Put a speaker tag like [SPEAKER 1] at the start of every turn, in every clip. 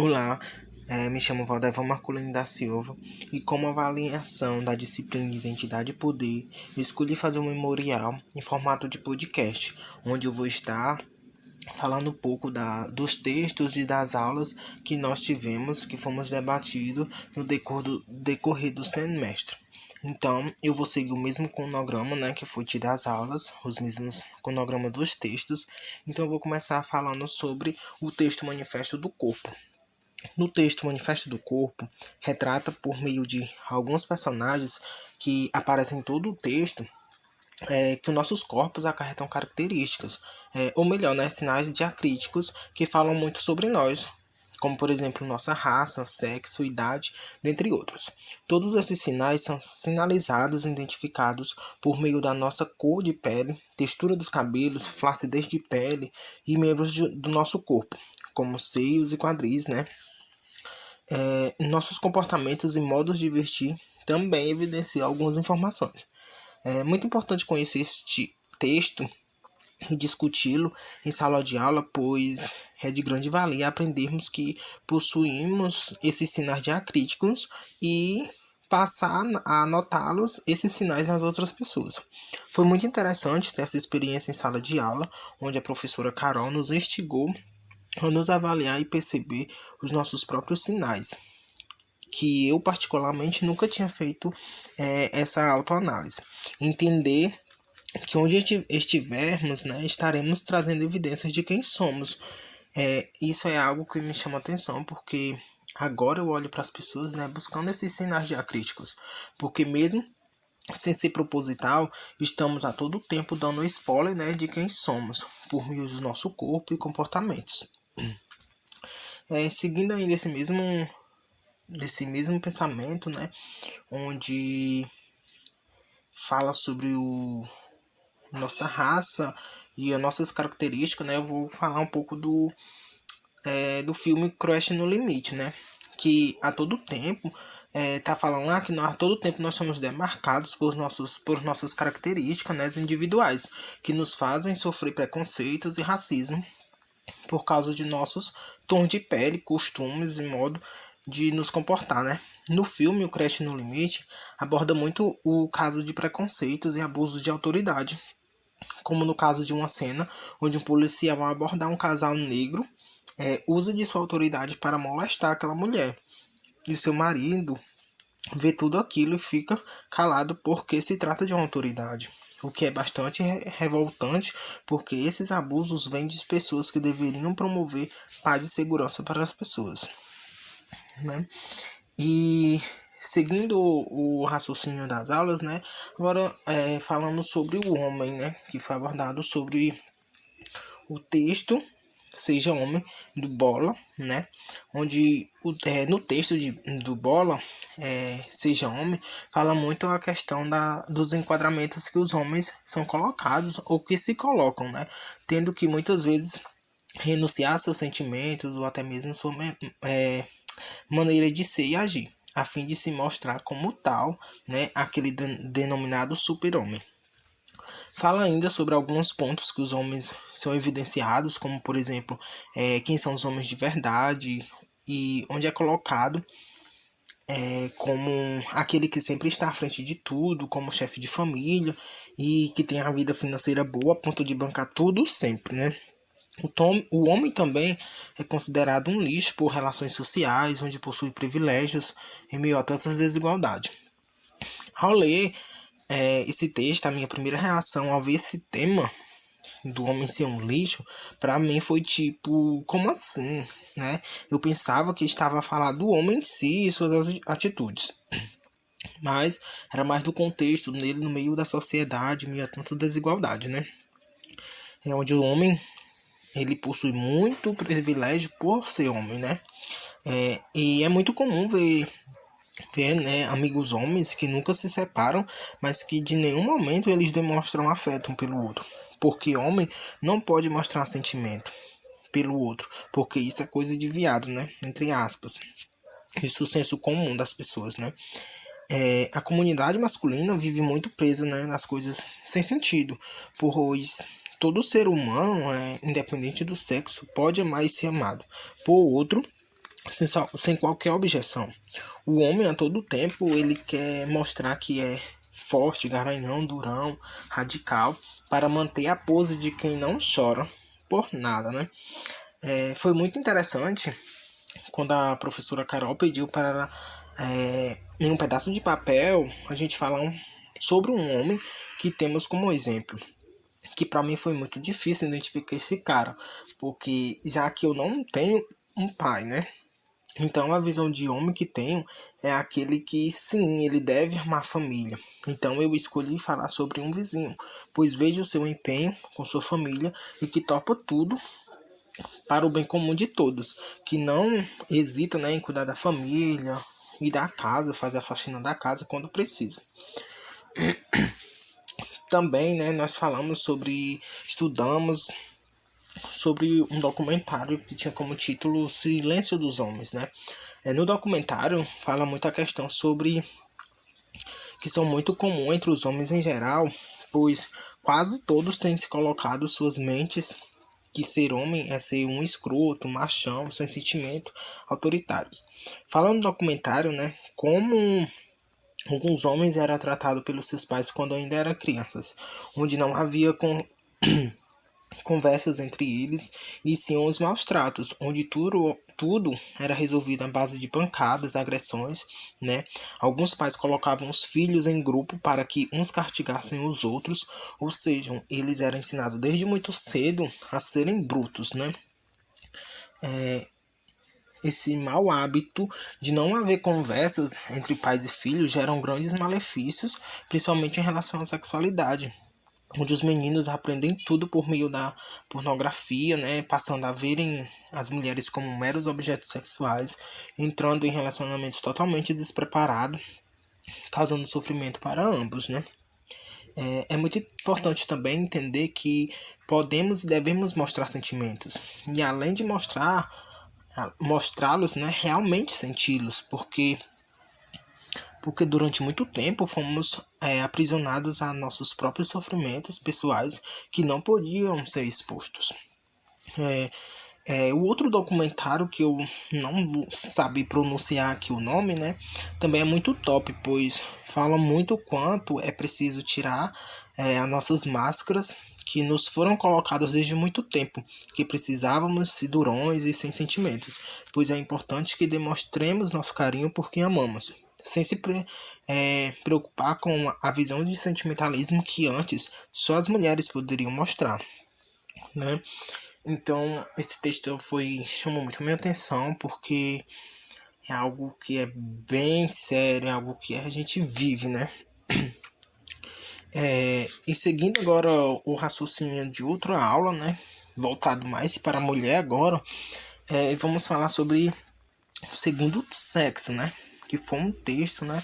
[SPEAKER 1] Olá, me chamo Valdevão Marculino da Silva e como avaliação da disciplina de Identidade e Poder, eu escolhi fazer um memorial em formato de podcast, onde eu vou estar falando um pouco dos textos e das aulas que nós tivemos, que fomos debatidos no decorrer do semestre. Então, eu vou seguir o mesmo cronograma, né, que foi tido as aulas, os mesmos cronograma dos textos. Então, eu vou começar falando sobre o texto Manifesto do Corpo. No texto Manifesto do Corpo, retrata por meio de alguns personagens que aparecem em todo o texto que os nossos corpos acarretam características, ou melhor, né, sinais diacríticos que falam muito sobre nós, como por exemplo nossa raça, sexo, idade, dentre outros. Todos esses sinais são sinalizados e identificados por meio da nossa cor de pele, textura dos cabelos, flacidez de pele e membros do nosso corpo, como seios e quadris, né? Nossos comportamentos e modos de vestir também evidenciam algumas informações. É muito importante conhecer este texto e discuti-lo em sala de aula, pois é de grande valia aprendermos que possuímos esses sinais diacríticos e passar a anotá-los, esses sinais, nas outras pessoas. Foi muito interessante ter essa experiência em sala de aula, onde a professora Carol nos instigou a nos avaliar e perceber os nossos próprios sinais, que eu particularmente nunca tinha feito essa autoanálise. Entender que onde estivermos, né, estaremos trazendo evidências de quem somos. Isso é algo que me chama atenção, porque agora eu olho para as pessoas, né, buscando esses sinais diacríticos, porque mesmo sem ser proposital, estamos a todo tempo dando spoiler, né, de quem somos, por meio do nosso corpo e comportamentos. Seguindo ainda desse mesmo pensamento, né, onde fala sobre nossa raça e as nossas características, né, eu vou falar um pouco do filme Crush no Limite, né, que a todo tempo tá falando que a todo tempo nós somos demarcados por nossas características, né, individuais, que nos fazem sofrer preconceitos e racismo por causa de nossos tons de pele, costumes e modo de nos comportar, né? No filme O Crush no Limite aborda muito o caso de preconceitos e abusos de autoridade, como no caso de uma cena onde um policial, ao abordar um casal negro, usa de sua autoridade para molestar aquela mulher. E seu marido vê tudo aquilo e fica calado porque se trata de uma autoridade. O que é bastante revoltante, porque esses abusos vêm de pessoas que deveriam promover paz e segurança para as pessoas, né? E seguindo o raciocínio das aulas, né? Agora falando sobre o homem, né? Que foi abordado sobre o texto Seja Homem, do Bola, né? Onde no texto do Bola, Seja Homem, fala muito a questão dos enquadramentos que os homens são colocados ou que se colocam, né? Tendo que muitas vezes renunciar a seus sentimentos ou até mesmo sua maneira de ser e agir, a fim de se mostrar como tal, né? Aquele denominado super-homem. Fala ainda sobre alguns pontos que os homens são evidenciados, como por exemplo, quem são os homens de verdade e onde é colocado como aquele que sempre está à frente de tudo, como chefe de família e que tem a vida financeira boa a ponto de bancar tudo sempre, né? O homem também é considerado um lixo por relações sociais, onde possui privilégios em meio a tantas desigualdades. Ao ler esse texto, a minha primeira reação ao ver esse tema do homem ser um lixo, para mim foi tipo, como assim, né? Eu pensava que estava a falar do homem em si e suas atitudes, mas era mais do contexto nele no meio da sociedade, meio a tanta desigualdade, né? É onde o homem ele possui muito privilégio por ser homem, né? E é muito comum ver né, amigos homens que nunca se separam, mas que de nenhum momento eles demonstram afeto um pelo outro. Porque homem não pode mostrar sentimento pelo outro, porque isso é coisa de viado, né? Entre aspas. Isso é o senso comum das pessoas, né? A comunidade masculina vive muito presa, né, nas coisas sem sentido, pois todo ser humano, independente do sexo, pode amar e ser amado por outro sem qualquer objeção. O homem a todo tempo ele quer mostrar que é forte, garanhão, durão, radical, para manter a pose de quem não chora por nada, né? Foi muito interessante quando a professora Carol pediu para, em um pedaço de papel, a gente falar sobre um homem que temos como exemplo. Que para mim foi muito difícil identificar esse cara, porque já que eu não tenho um pai, né? Então a visão de homem que tenho é aquele que sim, ele deve armar família. Então eu escolhi falar sobre um vizinho, pois vejo o seu empenho com sua família e que topa tudo para o bem comum de todos, que não hesita, né, em cuidar da família e da casa, fazer a faxina da casa quando precisa. Também, né, nós estudamos sobre um documentário que tinha como título Silêncio dos Homens, né? No documentário fala muito a questão sobre que são muito comum entre os homens em geral, pois quase todos têm se colocado suas mentes que ser homem é ser um escroto, machão, sem sentimento, autoritários. Falando no documentário, né, como alguns homens eram tratados pelos seus pais quando ainda eram crianças, onde não havia conversas entre eles e sim os maus tratos, onde tudo era resolvido à base de pancadas, agressões, né? Alguns pais colocavam os filhos em grupo para que uns castigassem os outros, ou seja, eles eram ensinados desde muito cedo a serem brutos, né? Esse mau hábito de não haver conversas entre pais e filhos geram grandes malefícios, principalmente em relação à sexualidade, onde os meninos aprendem tudo por meio da pornografia, né, passando a verem as mulheres como meros objetos sexuais, entrando em relacionamentos totalmente despreparados, causando sofrimento para ambos, né? É muito importante também entender que podemos e devemos mostrar sentimentos, e além de mostrá-los, né, realmente senti-los, porque durante muito tempo fomos aprisionados a nossos próprios sofrimentos pessoais que não podiam ser expostos. O outro documentário que eu não vou saber pronunciar aqui o nome, né, também é muito top, pois fala muito quanto é preciso tirar as nossas máscaras que nos foram colocadas desde muito tempo, que precisávamos ser durões e sem sentimentos, pois é importante que demonstremos nosso carinho por quem amamos, sem se preocupar com a visão de sentimentalismo que antes só as mulheres poderiam mostrar, né? Então esse texto chamou muito a minha atenção, porque é algo que é bem sério, é algo que a gente vive, né? E seguindo agora o raciocínio de outra aula, né, voltado mais para a mulher agora, vamos falar sobre o segundo sexo, né, que foi um texto, né,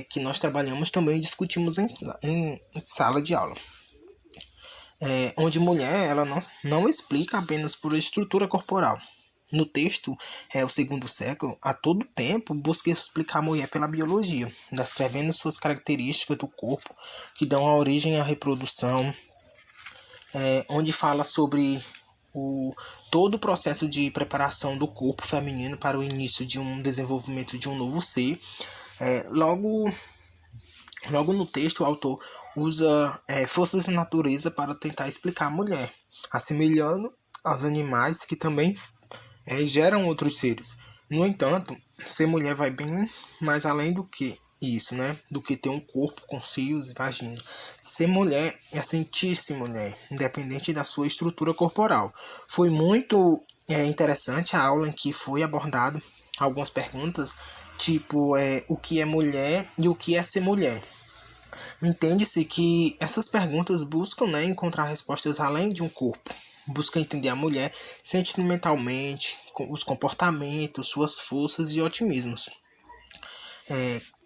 [SPEAKER 1] que nós trabalhamos também e discutimos em sala de aula. Onde mulher ela não explica apenas por estrutura corporal. No texto, o segundo século, a todo tempo, busca explicar a mulher pela biologia, descrevendo suas características do corpo, que dão a origem à reprodução, onde fala sobre todo o processo de preparação do corpo feminino para o início de um desenvolvimento de um novo ser. Logo no texto, o autor usa forças da natureza para tentar explicar a mulher, assemelhando aos animais que também geram outros seres. No entanto, ser mulher vai bem mais além do que isso, né? Do que ter um corpo com seios e vagina. Ser mulher é sentir-se mulher, independente da sua estrutura corporal. Foi muito interessante a aula em que foi abordado algumas perguntas, tipo o que é mulher e o que é ser mulher. Entende-se que essas perguntas buscam, né, encontrar respostas além de um corpo. Busca entender a mulher sentimentalmente, os comportamentos, suas forças e otimismos.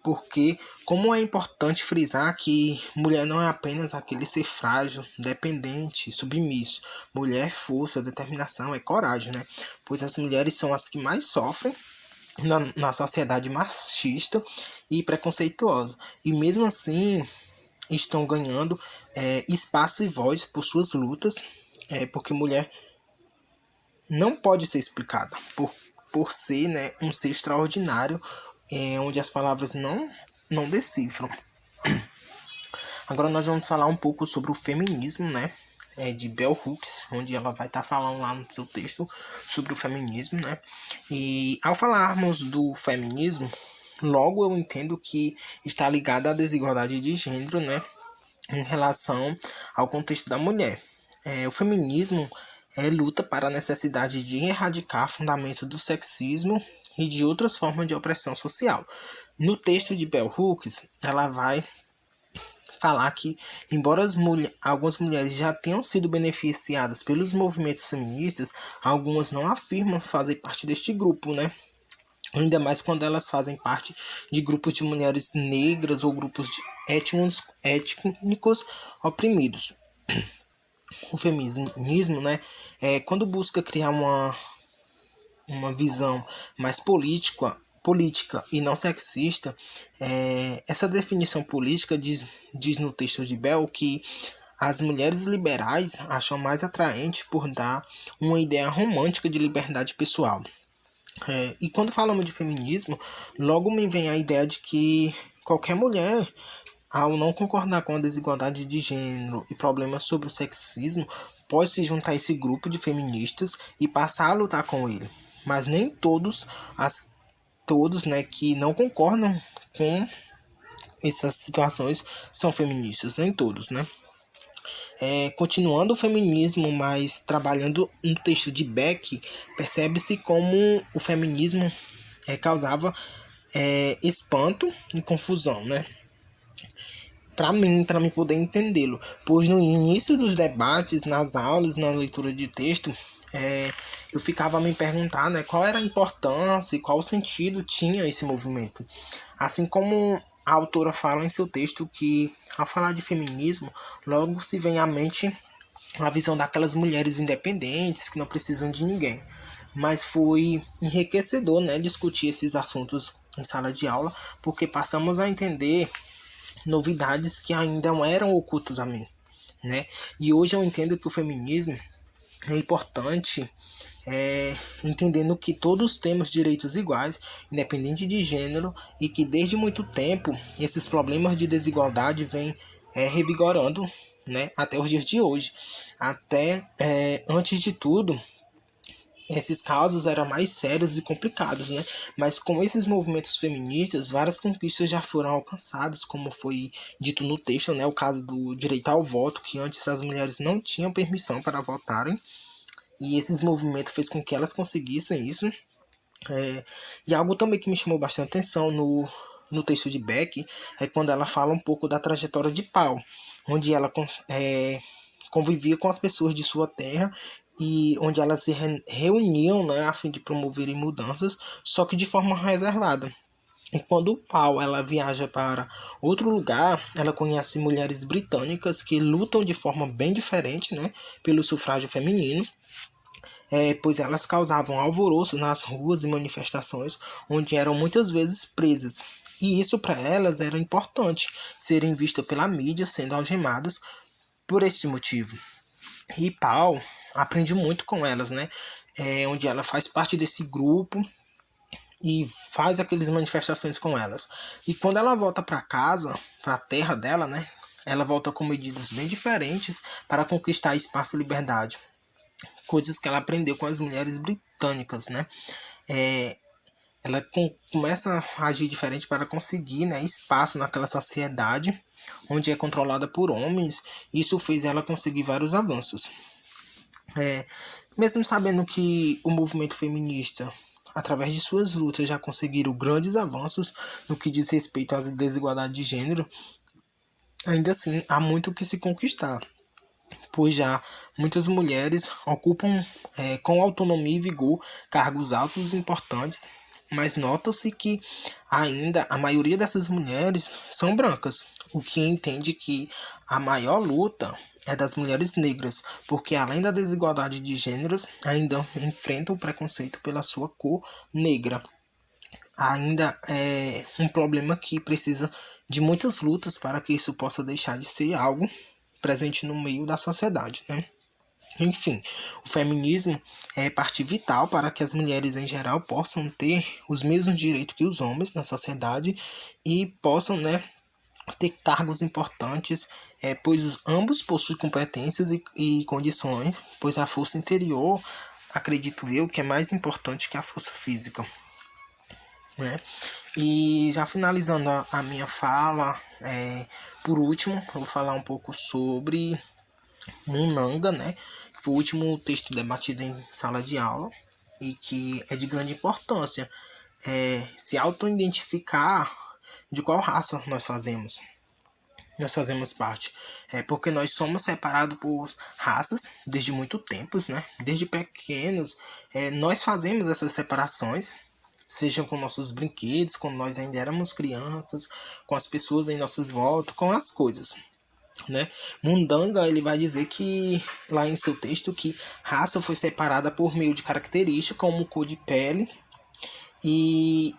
[SPEAKER 1] Porque, como é importante frisar que mulher não é apenas aquele ser frágil, dependente, submisso. Mulher é força, determinação, é coragem, né? Pois as mulheres são as que mais sofrem na sociedade machista e preconceituosa. E mesmo assim estão ganhando espaço e voz por suas lutas, porque mulher não pode ser explicada por ser, né, um ser extraordinário, onde as palavras não decifram. Agora nós vamos falar um pouco sobre o feminismo, né, de Bell Hooks, onde ela vai estar falando lá no seu texto sobre o feminismo, né. E ao falarmos do feminismo, logo eu entendo que está ligado à desigualdade de gênero, né, em relação ao contexto da mulher. O feminismo luta para a necessidade de erradicar fundamentos do sexismo e de outras formas de opressão social. No texto de Bell Hooks, ela vai falar que, embora algumas mulheres já tenham sido beneficiadas pelos movimentos feministas, algumas não afirmam fazer parte deste grupo, né? Ainda mais quando elas fazem parte de grupos de mulheres negras ou grupos de étnicos oprimidos. O feminismo, né, quando busca criar uma visão mais política e não sexista, essa definição política diz no texto de Bell que as mulheres liberais acham mais atraente por dar uma ideia romântica de liberdade pessoal. E quando falamos de feminismo, logo me vem a ideia de que qualquer mulher, ao não concordar com a desigualdade de gênero e problemas sobre o sexismo, pode se juntar a esse grupo de feministas e passar a lutar com ele. Mas nem todos, né, que não concordam com essas situações são feministas, nem todos, né? Continuando o feminismo, mas trabalhando no texto de Beck, percebe-se como o feminismo causava espanto e confusão, né? Para mim poder entendê-lo, pois no início dos debates, nas aulas, na leitura de texto, eu ficava a me perguntar, né, qual era a importância e qual o sentido tinha esse movimento. Assim como a autora fala em seu texto que, ao falar de feminismo, logo se vem à mente a visão daquelas mulheres independentes que não precisam de ninguém. Mas foi enriquecedor, né, discutir esses assuntos em sala de aula, porque passamos a entender novidades que ainda não eram ocultas a mim, né? E hoje eu entendo que o feminismo é importante, entendendo que todos temos direitos iguais, independente de gênero, e que desde muito tempo esses problemas de desigualdade vêm revigorando, né, até os dias de hoje. Até antes de tudo, esses casos eram mais sérios e complicados, né? Mas com esses movimentos feministas, várias conquistas já foram alcançadas, como foi dito no texto, né? O caso do direito ao voto, que antes as mulheres não tinham permissão para votarem, e esses movimentos fez com que elas conseguissem isso. E algo também que me chamou bastante atenção no texto de Beck é quando ela fala um pouco da trajetória de Paul, onde ela convivia com as pessoas de sua terra e onde elas se reuniam, né, a fim de promoverem mudanças, só que de forma reservada. E quando Paul ela viaja para outro lugar, ela conhece mulheres britânicas que lutam de forma bem diferente, né, pelo sufrágio feminino, pois elas causavam alvoroço nas ruas e manifestações, onde eram muitas vezes presas. E isso para elas era importante, serem vistas pela mídia sendo algemadas por este motivo. E Paul aprende muito com elas, né? Onde ela faz parte desse grupo e faz aquelas manifestações com elas. E quando ela volta para casa, para a terra dela, né? Ela volta com medidas bem diferentes para conquistar espaço e liberdade. Coisas que ela aprendeu com as mulheres britânicas, né? Ela começa a agir diferente para conseguir, né, espaço naquela sociedade onde é controlada por homens. Isso fez ela conseguir vários avanços. Mesmo sabendo que o movimento feminista, através de suas lutas, já conseguiram grandes avanços no que diz respeito às desigualdades de gênero, ainda assim há muito o que se conquistar, pois já muitas mulheres ocupam com autonomia e vigor cargos altos e importantes, mas nota-se que ainda a maioria dessas mulheres são brancas, o que entende que a maior luta é das mulheres negras, porque além da desigualdade de gêneros, ainda enfrentam o preconceito pela sua cor negra. Ainda é um problema que precisa de muitas lutas para que isso possa deixar de ser algo presente no meio da sociedade, né? Enfim, o feminismo é parte vital para que as mulheres em geral possam ter os mesmos direitos que os homens na sociedade e possam, né, ter cargos importantes, pois ambos possuem competências e condições, pois a força interior, acredito eu, que é mais importante que a força física, né? E já finalizando a minha fala, por último, eu vou falar um pouco sobre Munanga, né? Que foi o último texto debatido em sala de aula e que é de grande importância. Se auto-identificar de qual raça nós fazemos parte. Porque nós somos separados por raças desde muito tempo, né? Desde pequenos, nós fazemos essas separações, sejam com nossos brinquedos, quando nós ainda éramos crianças, com as pessoas em nossas voltas, com as coisas, né? Mundanga, ele vai dizer que lá em seu texto que raça foi separada por meio de características como cor de pele e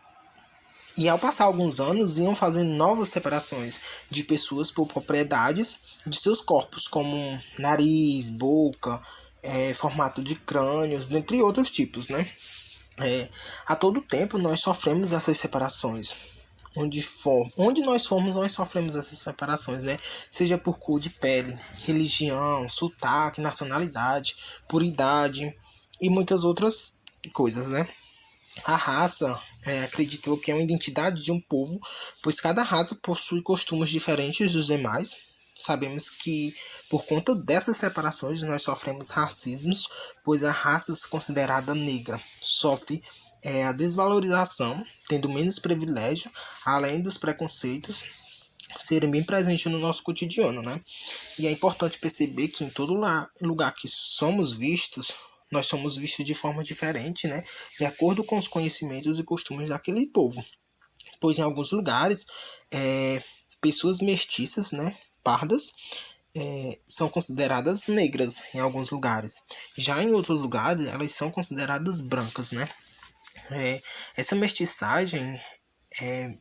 [SPEAKER 1] ao passar alguns anos iam fazendo novas separações de pessoas por propriedades de seus corpos, como nariz, boca, formato de crânios, dentre outros tipos, né? A todo tempo nós sofremos essas separações. Onde nós formos, nós sofremos essas separações, né? Seja por cor de pele, religião, sotaque, nacionalidade, por idade e muitas outras coisas, né? A raça, acredito que é uma identidade de um povo, pois cada raça possui costumes diferentes dos demais. Sabemos que por conta dessas separações nós sofremos racismos, pois a raça considerada negra sofre a desvalorização, tendo menos privilégio, além dos preconceitos serem bem presentes no nosso cotidiano, né? E é importante perceber que em todo lugar que somos vistos, nós somos vistos de forma diferente, né? De acordo com os conhecimentos e costumes daquele povo. Pois em alguns lugares, pessoas mestiças, né? Pardas, são consideradas negras em alguns lugares. Já em outros lugares, elas são consideradas brancas, né? Essa mestiçagem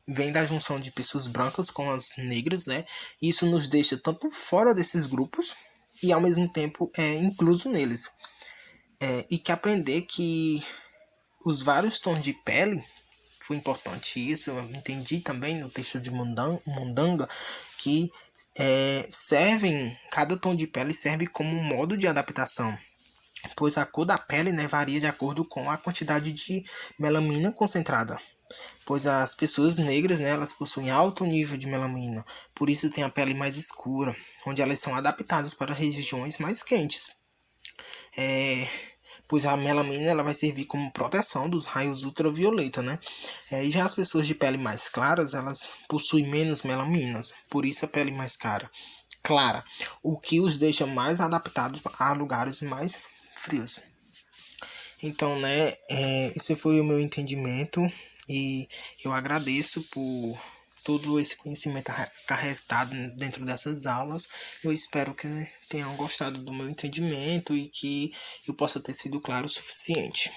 [SPEAKER 1] vem da junção de pessoas brancas com as negras, né? Isso nos deixa tanto fora desses grupos e ao mesmo tempo incluso neles. E que aprender que os vários tons de pele, foi importante isso, eu entendi também no texto de Mundanga, que cada tom de pele serve como um modo de adaptação, pois a cor da pele, né, varia de acordo com a quantidade de melamina concentrada, pois as pessoas negras, né, elas possuem alto nível de melamina, por isso tem a pele mais escura, onde elas são adaptadas para regiões mais quentes. Pois a melamina ela vai servir como proteção dos raios ultravioleta, né? E já as pessoas de pele mais claras, elas possuem menos melaminas, por isso a pele mais clara, o que os deixa mais adaptados a lugares mais frios. Então, né, esse foi o meu entendimento e eu agradeço por todo esse conhecimento acarretado dentro dessas aulas. Eu espero que tenham gostado do meu entendimento e que eu possa ter sido claro o suficiente.